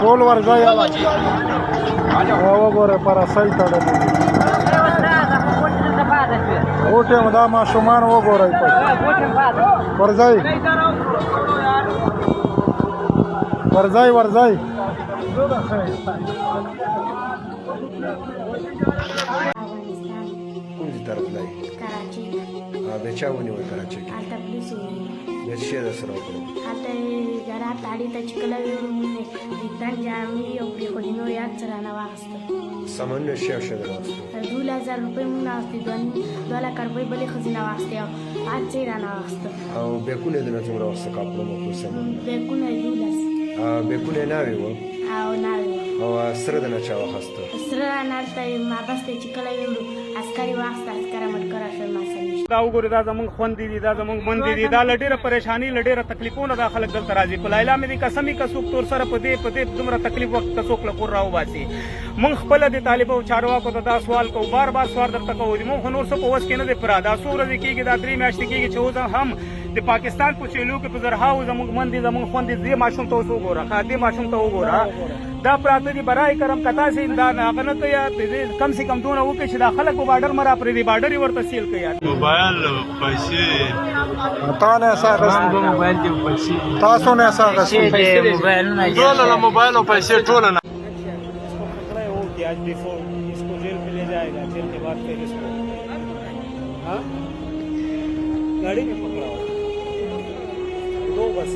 ټول ورځي او وګوره پر اصل تړلې اوټه مدا ما شومان وګورئ ورځي ورځي کوم طرف لای کراچي د چا ونیول کراچي کې هلته پولیس ونیول د څه د سره وکړو هلته ګرا تاړي ته چې کله ویلو دان جامې او پرېښودې نور یاد څه رانه واخېسته سامان شی او شی راوستو 2000 روپۍ مونږ نه واخېستې 2 لکه روپۍ بلې ښځې نه واخېستې او هر څه یې رانه واخېسته او بیکونه د نه څومره واخېسته کاپړو مو سامان بیکونه 12 بیکونه ناوې وو او ناوې او سره د نه چا واخېسته سره رانه هلته مابسته چې کله ویلو عسکري واخېسته عسکره مټکره شول ما سره دا وګورئ دا زموږ خوندې دي دا زموږ مندې دي دا له ډېره پریشاني له ډېره تکلیفونه دا خلک دلته راځي په لایلا مې دي قسمي که څوک تور سره په دې دومره تکلیف وخت که څوک له کور راوباسي موږ خپله د طالبو چارواکو ته دا سوال کوو بار بار سوال درته کوو موږ خو نور څه په وس کې نه دی پوره دا څو ورځې کېږي دا 3 میاشتې کېږي چې اوس هم د پاکستان په چیلو کې په زرهاو زموږ مندې زموږ خوندې دې ماشوم ته اوس وګوره دې ماشوم ته وګوره دا پراته دي برای کرم کتا سي دا هغه نه کوي کم سے کم دونه وکړي چې دا خلک په بارډر مرا پرې دي بارډر ورته سیل کوي موبایل پیسې تا نه ساغس موبایل دی پیسې تاسو نه ساغس ټول له موبایل او پیسې ټول نه कि आज बिफोर इसको जेल में ले जाएगा जेल के बाद फिर इसको हाँ गाड़ी में पकड़ा हो 2 बस